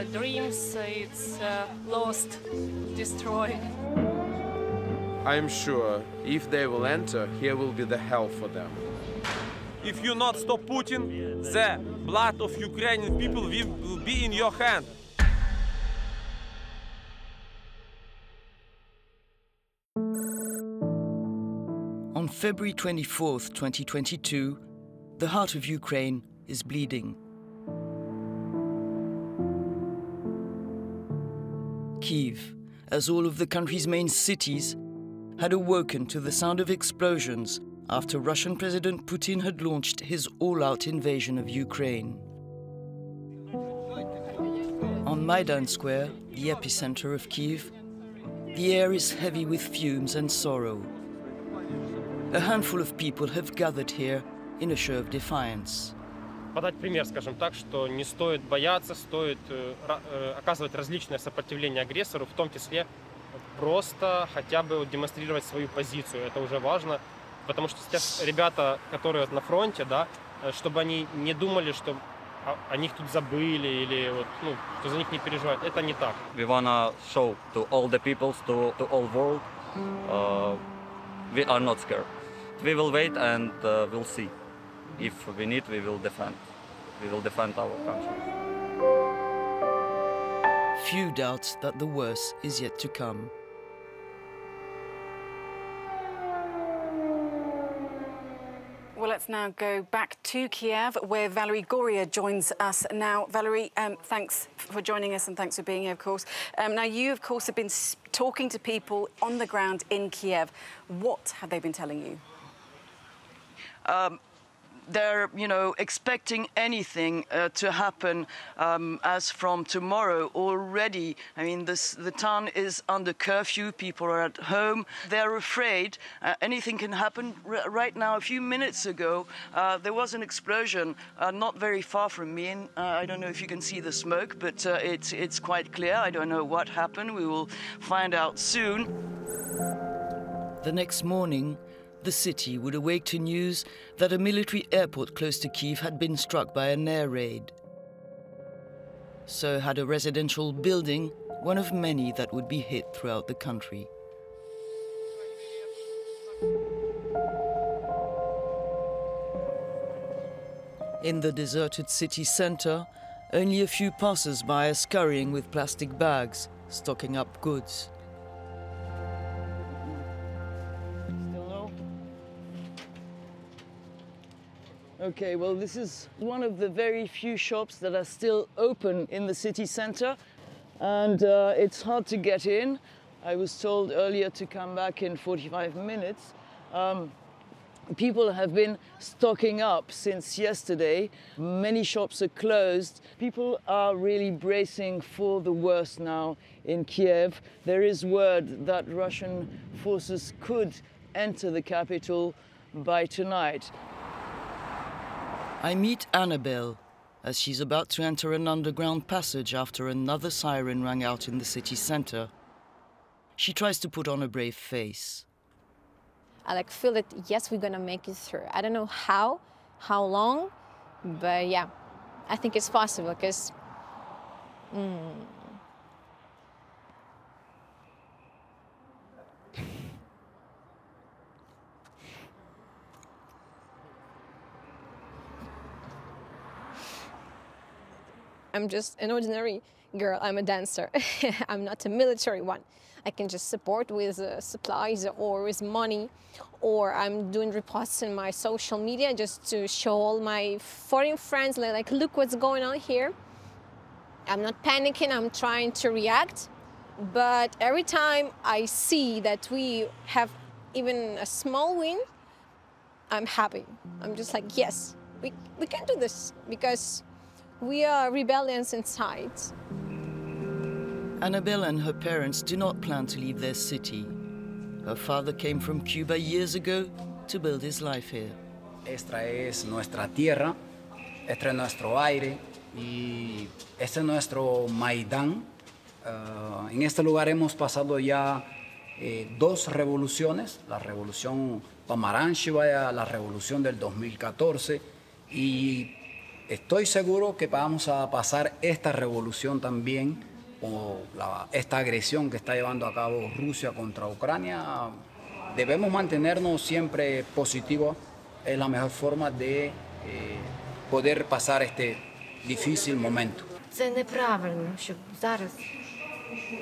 dreams, it's lost, destroyed. I am sure if they will enter, here will be the hell for them. If you not stop Putin, the blood of Ukrainian people will be in your hand. On February 24th, 2022, the heart of Ukraine is bleeding. Kyiv, as all of the country's main cities, had awoken to the sound of explosions after Russian President Putin had launched his all-out invasion of Ukraine. On Maidan Square, the epicenter of Kyiv, the air is heavy with fumes and sorrow. A handful of people have gathered here in a show of defiance. Подать пример, скажем так, что не стоит бояться, стоит оказывать различное сопротивление агрессору, в том числе просто хотя бы демонстрировать свою позицию. Это уже важно, потому что сейчас ребята, которые на фронте, да, чтобы они не думали, что о них тут забыли или вот, ну, что за них не переживают. Это не так. We wanna show to all the peoples, to all world, we are not scared. We will wait and we'll see. If we need, we will defend. We will defend our country. Few doubt that the worst is yet to come. Well, let's now go back to Kyiv, where Valérie Gauriat joins us now. Valérie, thanks for joining us and thanks for being here, of course. Now, you, of course, have been talking to people on the ground in Kyiv. What have they been telling you? They're, expecting anything to happen as from tomorrow already. I mean, the town is under curfew. People are at home. They're afraid anything can happen. Right now, a few minutes ago, there was an explosion not very far from me. And I don't know if you can see the smoke, but it's quite clear. I don't know what happened. We will find out soon. The next morning, the city would awake to news that a military airport close to Kyiv had been struck by an air raid. So had a residential building, one of many that would be hit throughout the country. In the deserted city center, only a few passers-by are scurrying with plastic bags, stocking up goods. Okay, well, this is one of the very few shops that are still open in the city center, and it's hard to get in. I was told earlier to come back in 45 minutes. People have been stocking up since yesterday. Many shops are closed. People are really bracing for the worst now in Kyiv. There is word that Russian forces could enter the capital by tonight. I meet Annabelle as she's about to enter an underground passage after another siren rang out in the city center. She tries to put on a brave face. I feel that, yes, we're gonna make it through. I don't know how long, but yeah, I think it's possible because I'm just an ordinary girl. I'm a dancer. I'm not a military one. I can just support with supplies or with money, or I'm doing reposts in my social media just to show all my foreign friends, like look what's going on here. I'm not panicking, I'm trying to react, but every time I see that we have even a small win, I'm happy. I'm just like, yes, we can do this, because we are rebellious inside. Annabelle and her parents do not plan to leave their city. Her father came from Cuba years ago to build his life here. Esta es nuestra tierra, este es nuestro aire y este es nuestro Maidán. En este lugar hemos pasado ya dos revoluciones, la revolución Pomarancheva, la revolución del 2014, y Estoy seguro que vamos a pasar esta revolución también, o esta agresión que está llevando a cabo Rusia contra Ucrania. Debemos mantenernos siempre positivos. Es la mejor forma de poder pasar este difícil momento. Це неправильно, щоб зараз,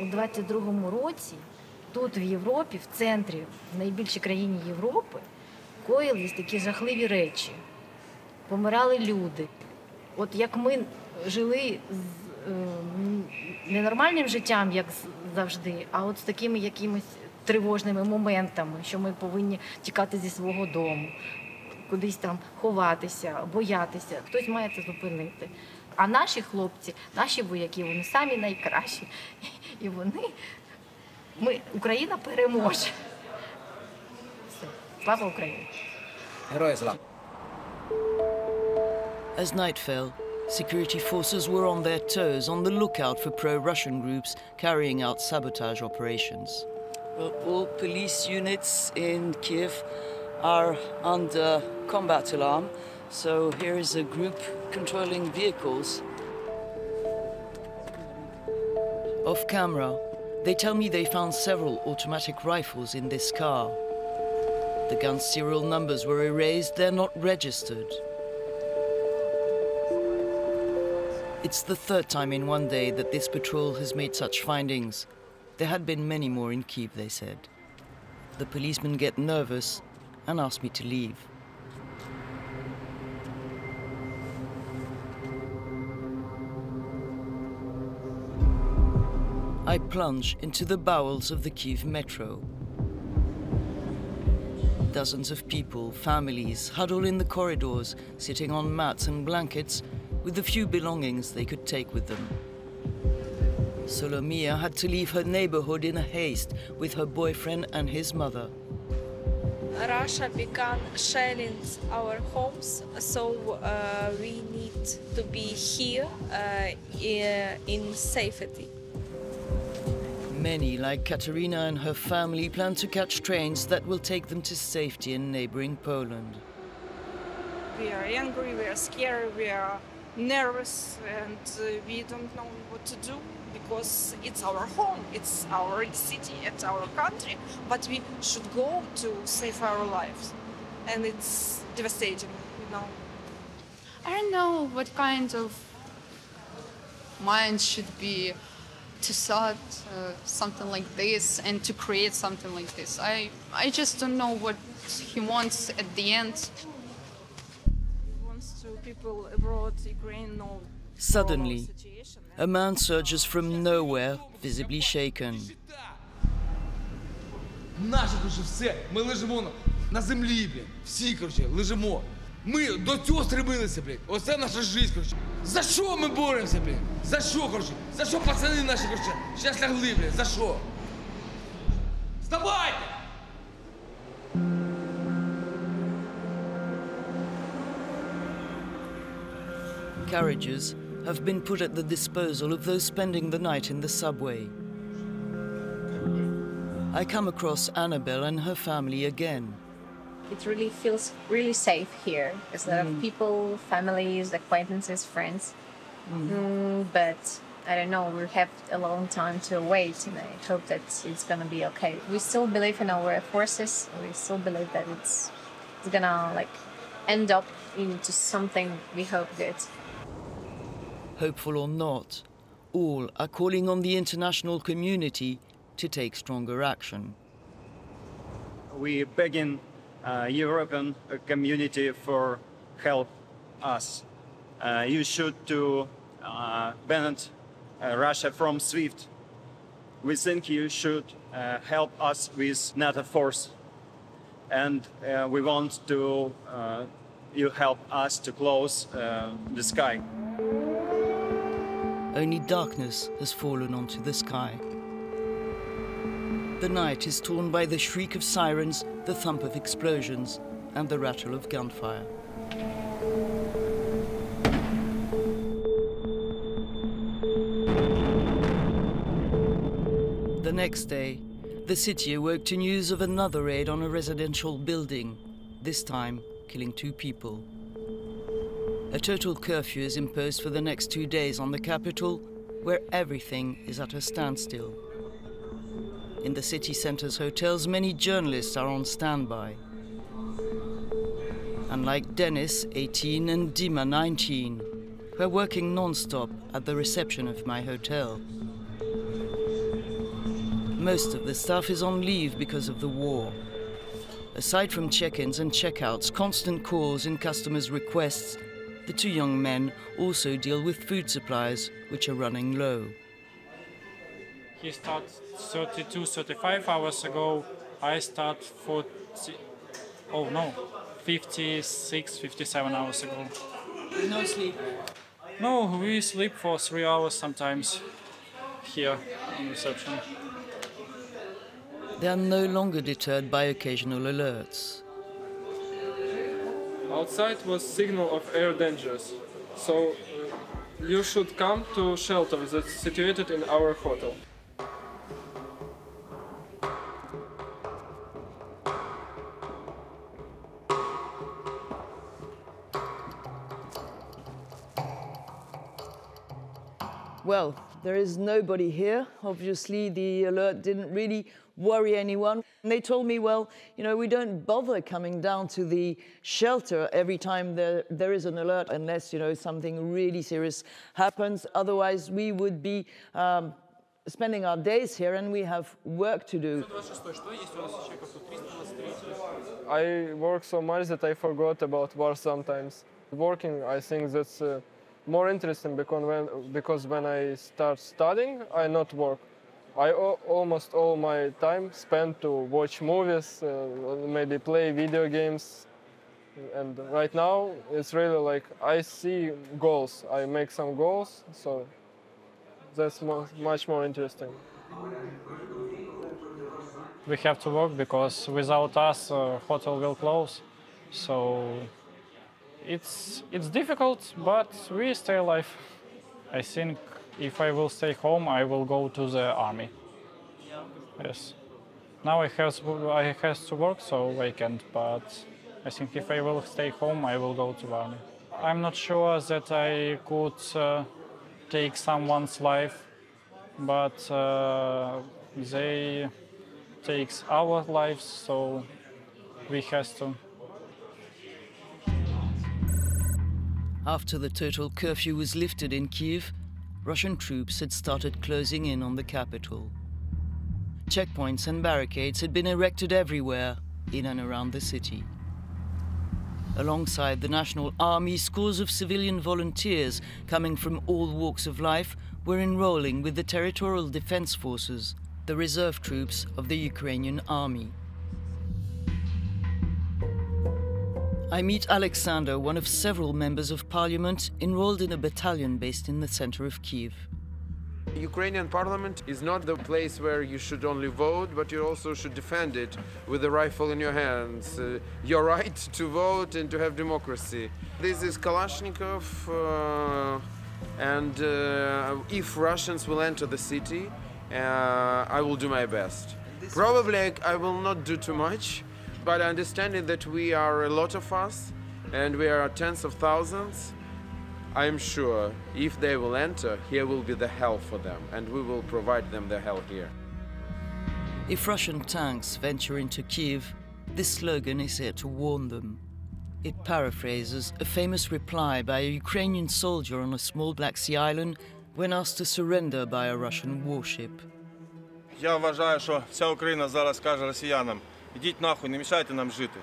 у 22-му році, тут в Європі, в центрі, в найбільшій країні Європи, коїлись такі жахливі речі. Помирали люди. От як ми жили не нормальним життям, як завжди, а от з такими якимись тривожними моментами, що ми повинні тікати зі свого дому, кудись там ховатися, боятися. Хтось має це зупинити. А наші хлопці, наші вояки, вони самі найкращі. І Україна переможе. Все. Слава Україні! Героям слава! As night fell, security forces were on their toes on the lookout for pro-Russian groups carrying out sabotage operations. Well, all police units in Kyiv are under combat alarm, so here is a group controlling vehicles. Off camera, they tell me they found several automatic rifles in this car. The gun's serial numbers were erased, they're not registered. It's the third time in one day that this patrol has made such findings. There had been many more in Kyiv, they said. The policemen get nervous and ask me to leave. I plunge into the bowels of the Kyiv metro. Dozens of people, families, huddle in the corridors, sitting on mats and blankets, with the few belongings they could take with them. Solomia had to leave her neighborhood in a haste with her boyfriend and his mother. Russia began shelling our homes, so we need to be here in safety. Many, like Katerina and her family, plan to catch trains that will take them to safety in neighboring Poland. We are angry, we are scared, we are nervous, and we don't know what to do because it's our home, it's our city, it's our country, but we should go to save our lives, and it's devastating, you know. I don't know what kind of mind should be to start something like this and to create something like this. I just don't know what he wants at the end. People abroad, Ukraine, know Suddenly, a man surges from nowhere, visibly shaken. Наше, короче, все, ми лежимо на землі, блін, всі, короче, лежимо. Ми до цього стремилися, блін, оце наша життя, короче. За що ми боремося, блін? За що, короче? За що пацани наші, короче, зараз лягли, блін, за що? Вставайте! Carriages have been put at the disposal of those spending the night in the subway. I come across Annabelle and her family again. It really feels really safe here. There's a lot of people, families, acquaintances, friends. But I don't know, we have a long time to wait, and I hope that it's gonna be okay. We still believe in our forces. We still believe that it's gonna end up into something we hope good. Hopeful or not, all are calling on the international community to take stronger action. We begging European community for help us. You should to ban Russia from SWIFT. We think you should help us with NATO force, and we want to you help us to close the sky. Only darkness has fallen onto the sky. The night is torn by the shriek of sirens, the thump of explosions, and the rattle of gunfire. The next day, the city awoke to news of another raid on a residential building, this time killing 2 people. A total curfew is imposed for the next 2 days on the capital, where everything is at a standstill. In the city centre's hotels, many journalists are on standby. Unlike Dennis, 18, and Dima, 19, who are working non-stop at the reception of my hotel. Most of the staff is on leave because of the war. Aside from check-ins and check-outs, constant calls and customers' requests, the two young men also deal with food supplies, which are running low. He started 32, 35 hours ago. I start 56, 57 hours ago. No sleep? No, we sleep for 3 hours sometimes here on reception. They are no longer deterred by occasional alerts. Outside was signal of air dangers, so you should come to shelter that's situated in our hotel. Well, there is nobody here. Obviously, the alert didn't really worry anyone. And they told me, well, you know, we don't bother coming down to the shelter every time there is an alert unless, you know, something really serious happens. Otherwise, we would be spending our days here and we have work to do. I work so much that I forgot about war sometimes. Working, I think that's more interesting because when I start studying, I not work. I almost all my time spent to watch movies, maybe play video games. And right now, it's really like I see goals. I make some goals, so that's much more interesting. We have to work because without us, hotel will close. So it's difficult, but we stay alive. I think if I will stay home, I will go to the army. Yes. Now I have to work, so I can't. But I think if I will stay home, I will go to the army. I'm not sure that I could take someone's life, but they take our lives, so we have to. After the total curfew was lifted in Kyiv, Russian troops had started closing in on the capital. Checkpoints and barricades had been erected everywhere in and around the city. Alongside the National Army, scores of civilian volunteers coming from all walks of life were enrolling with the Territorial Defense Forces, the reserve troops of the Ukrainian army. I meet Alexander, one of several members of parliament enrolled in a battalion based in the center of Kyiv. The Ukrainian parliament is not the place where you should only vote, but you also should defend it with a rifle in your hands. Your right to vote and to have democracy. This is Kalashnikov, and if Russians will enter the city, I will do my best. Probably I will not do too much, but understanding that we are a lot of us and we are tens of thousands, I am sure if they will enter, here will be the hell for them, and we will provide them the hell here. If Russian tanks venture into Kyiv, this slogan is here to warn them. It paraphrases a famous reply by a Ukrainian soldier on a small Black Sea island when asked to surrender by a Russian warship. Я вважаю, що вся Україна зараз каже росіянам: ідіть нахуй, не мішайте нам жити.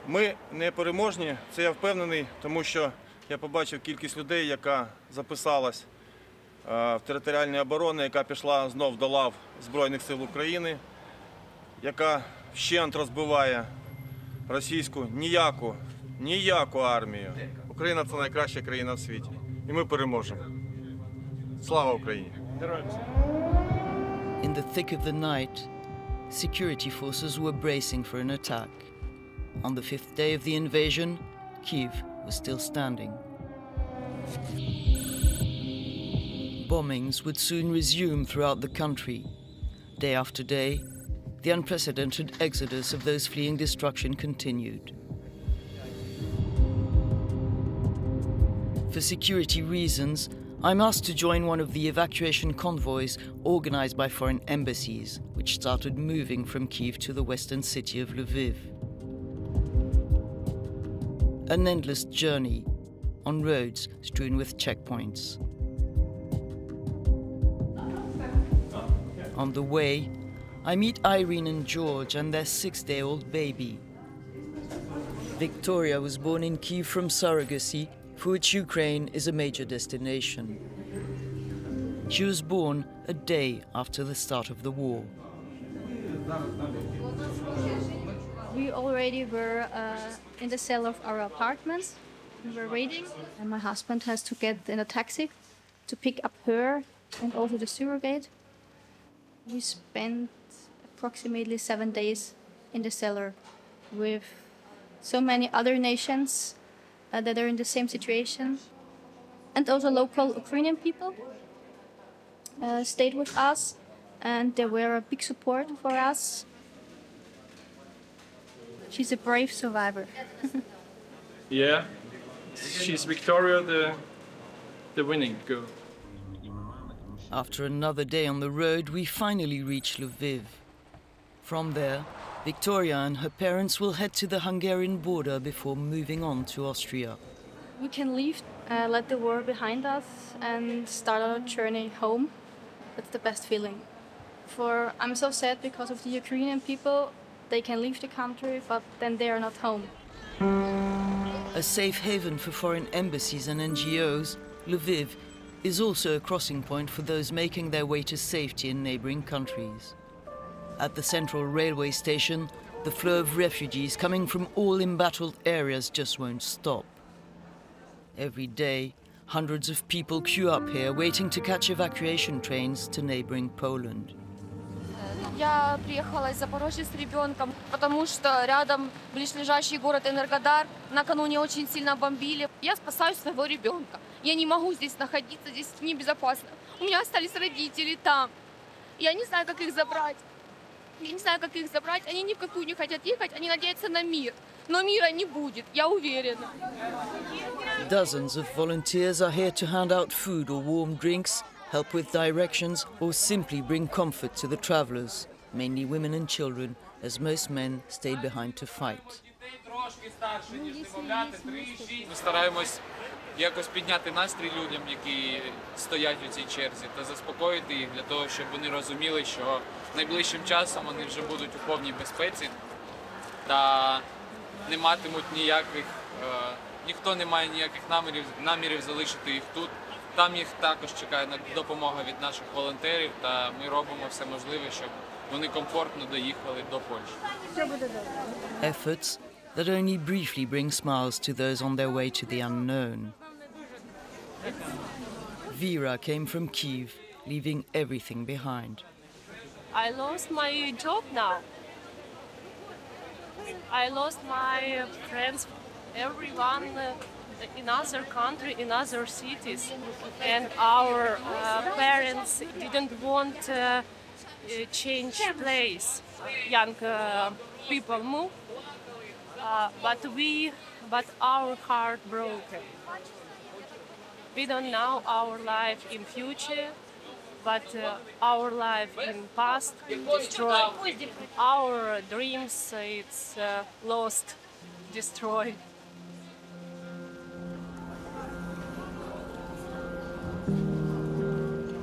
Ми не переможні, це я впевнений, тому що я побачив кількість людей, яка записалась в територіальній обороні, яка пішла знов до лав Збройних сил України, яка вщент розбиває російську ніяку армію. Україна – це найкраща країна в світі. І ми переможемо. Слава Україні! In the thick of the night, security forces were bracing for an attack. On the 5th day of the invasion, Kyiv was still standing. Bombings would soon resume throughout the country. Day after day, the unprecedented exodus of those fleeing destruction continued. For security reasons, I'm asked to join one of the evacuation convoys organized by foreign embassies, which started moving from Kyiv to the western city of Lviv. An endless journey on roads strewn with checkpoints. On the way, I meet Irene and George and their 6-day-old baby. Victoria was born in Kyiv from surrogacy, for which Ukraine is a major destination. She was born a day after the start of the war. We already were in the cell of our apartments. We were waiting, and my husband has to get in a taxi to pick up her and also the surrogate. We spent approximately 7 days in the cellar with so many other nations that are in the same situation. And also local Ukrainian people stayed with us, and they were a big support for us. She's a brave survivor. Yeah, she's Victoria, the winning girl. After another day on the road, we finally reach Lviv. From there, Victoria and her parents will head to the Hungarian border before moving on to Austria. We can leave, let the war behind us, and start our journey home. That's the best feeling. For I'm so sad because of the Ukrainian people. They can leave the country, but then they are not home. A safe haven for foreign embassies and NGOs, Lviv is also a crossing point for those making their way to safety in neighboring countries. At the central railway station, the flow of refugees coming from all embattled areas just won't stop. Every day, hundreds of people queue up here waiting to catch evacuation trains to neighboring Poland. Я приехала из Запорожья с ребенком, потому что рядом близлежащий город Энергодар накануне очень сильно бомбили. Я спасаю своего ребенка. Я не могу здесь находиться, здесь небезопасно. У меня остались родители там. Я не знаю, как их забрать. Они ни в какую не хотят ехать, они надеются на мир. Но мира не будет, я уверена. Dozens of volunteers are here to hand out food or warm drinks, help with directions, or simply bring comfort to the travelers, mainly women and children, as most men stayed behind to fight. Ми стараємось якось підняти настрій людям, які стоять у цій черзі, та заспокоїти їх для того, щоб вони розуміли, що найближчим часом вони вже будуть у повній безпеці та не матимуть ніяких, ніхто не має ніяких намірів залишити їх тут. Там їх також чекає допомога від наших волонтерів, та ми робимо все можливе, щоб вони комфортно доїхали до Польщі. Efforts that only briefly bring smiles to those on their way to the unknown. Vera came from Kyiv, leaving everything behind. I lost my job now. I lost my friends, everyone in other country, in other cities. And our parents didn't want to change place. Young people move, but our heart broken. We don't know our life in future, but our life in past destroyed. Our dreams, it's lost, destroyed.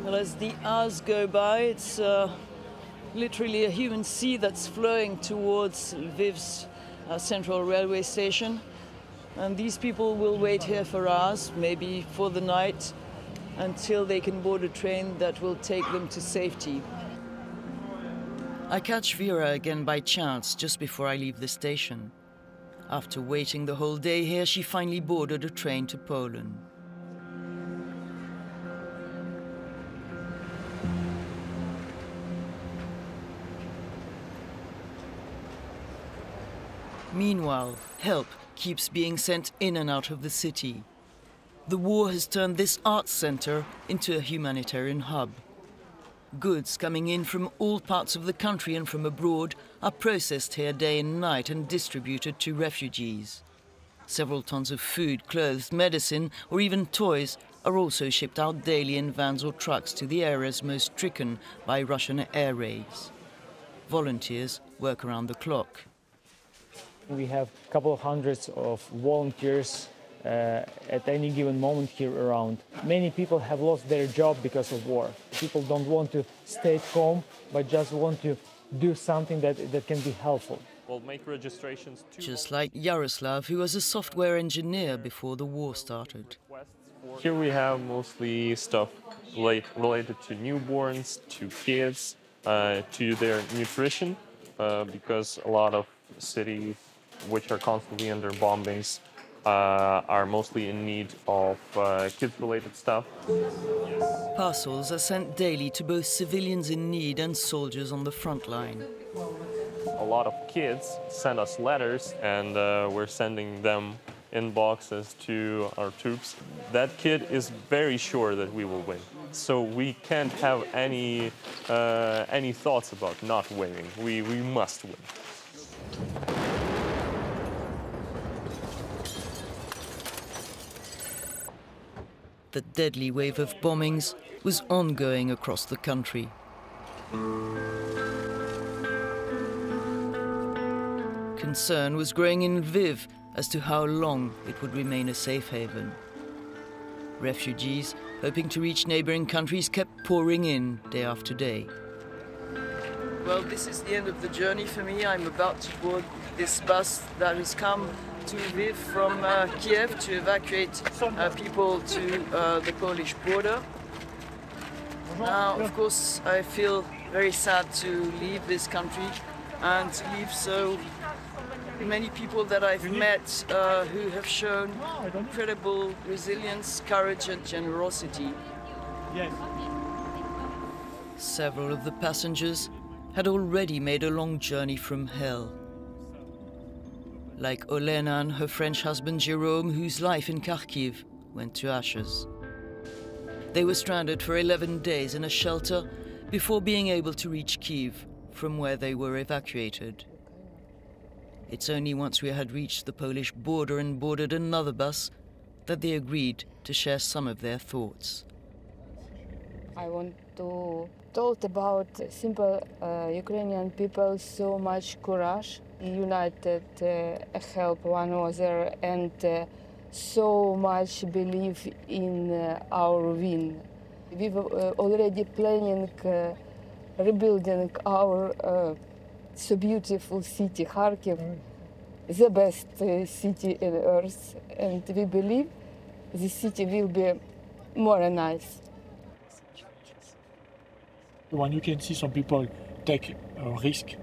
Well, as the hours go by, it's literally a human sea that's flowing towards Lviv's central railway station. And these people will wait here for hours, maybe for the night, until they can board a train that will take them to safety. I catch Vera again by chance just before I leave the station. After waiting the whole day here, she finally boarded a train to Poland. Meanwhile, help keeps being sent in and out of the city. The war has turned this arts center into a humanitarian hub. Goods coming in from all parts of the country and from abroad are processed here day and night and distributed to refugees. Several tons of food, clothes, medicine, or even toys are also shipped out daily in vans or trucks to the areas most stricken by Russian air raids. Volunteers work around the clock. We have a couple of hundreds of volunteers at any given moment here around. Many people have lost their job because of war. People don't want to stay at home, but just want to do something that can be helpful. We'll make registrations too. Just like Yaroslav, who was a software engineer before the war started. Here we have mostly stuff related to newborns, to kids, to their nutrition, because a lot of cities which are constantly under bombings are mostly in need of kids-related stuff. Parcels are sent daily to both civilians in need and soldiers on the front line. A lot of kids send us letters, and we're sending them in boxes to our troops. That kid is very sure that we will win. So we can't have any thoughts about not winning. We must win. The deadly wave of bombings was ongoing across the country. Concern was growing in Lviv as to how long it would remain a safe haven. Refugees, hoping to reach neighboring countries, kept pouring in day after day. Well, this is the end of the journey for me. I'm about to board this bus that has come to Lviv from Kyiv to evacuate people to the Polish border. Now, of course, I feel very sad to leave this country and to leave so many people that I've met who have shown incredible resilience, courage and generosity. Several of the passengers had already made a long journey from hell. Like Olena and her French husband Jérôme, whose life in Kharkiv went to ashes. They were stranded for 11 days in a shelter before being able to reach Kyiv, from where they were evacuated. It's only once we had reached the Polish border and boarded another bus that they agreed to share some of their thoughts. I want to talk about simple Ukrainian people, so much courage, united, help one another, and so much belief in our win. We were already planning rebuilding our so beautiful city, Kharkiv, the best city on earth, and we believe the city will be more nice. When you can see some people take a risk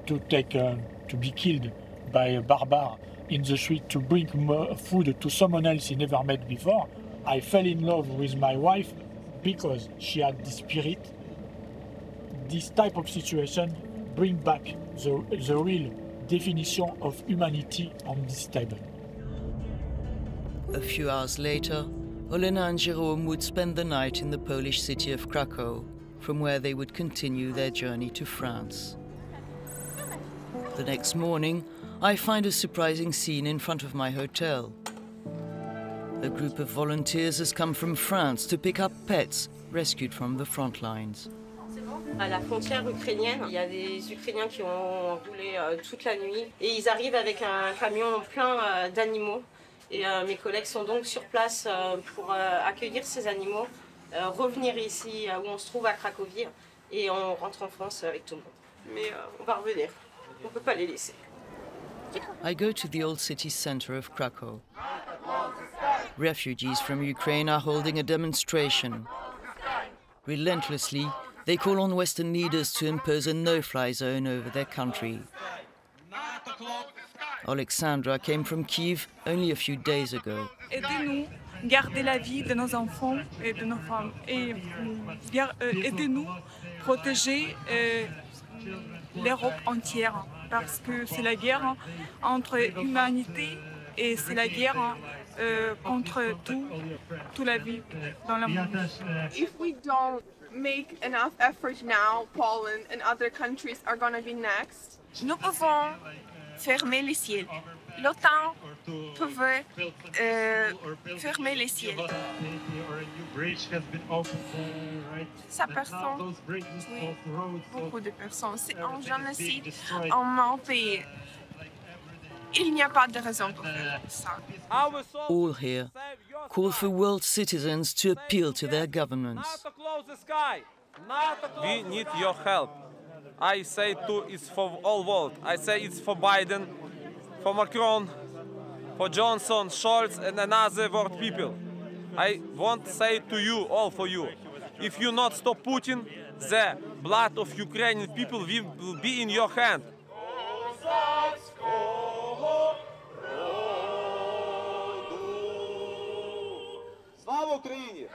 to be killed by a barbar in the street, to bring food to someone else he never met before, I fell in love with my wife because she had the spirit. This type of situation bring back the real definition of humanity on this table. A few hours later, Olena and Jérôme would spend the night in the Polish city of Krakow, from where they would continue their journey to France. The next morning, I find a surprising scene in front of my hotel. A group of volunteers has come from France to pick up pets rescued from the front lines. À la frontière ukrainienne, il y a des Ukrainiens qui ont roulé toute la nuit et ils arrivent avec un camion plein d'animaux. Et mes collègues sont donc sur place pour accueillir ces animaux, revenir ici où on se trouve à Cracovie et on rentre en France avec tout le monde. Mais on va revenir, on ne peut pas les laisser. I go to the old city center of Krakow. Refugees from Ukraine are holding a demonstration. Relentlessly, they call on Western leaders to impose a no-fly zone over their country. Alexandra came from Kyiv only a few days ago. Aidez-nous, gardez la vie de nos enfants et de nos femmes. Et aidez-nous, protéger l'Europe entière. Parce que c'est la guerre entre l'humanité et c'est la guerre contre toute la vie dans le monde. If we don't make enough effort now, Poland and other countries are going to be next. Nous pouvons fermer les ciels l'OTAN pouvait fermer les ciels. Ça personne, oui, beaucoup de personnes. C'est un génocide en mon pays. Il n'y a pas de raison pour faire ça. All here call for world citizens to appeal to their governments. We need your help. I say it's for all world. I say it's for Biden, for Macron, for Johnson, Scholz, and another world people. I want to say to you, all for you, if you not stop Putin, the blood of Ukrainian people will be in your hand. Слава Україні!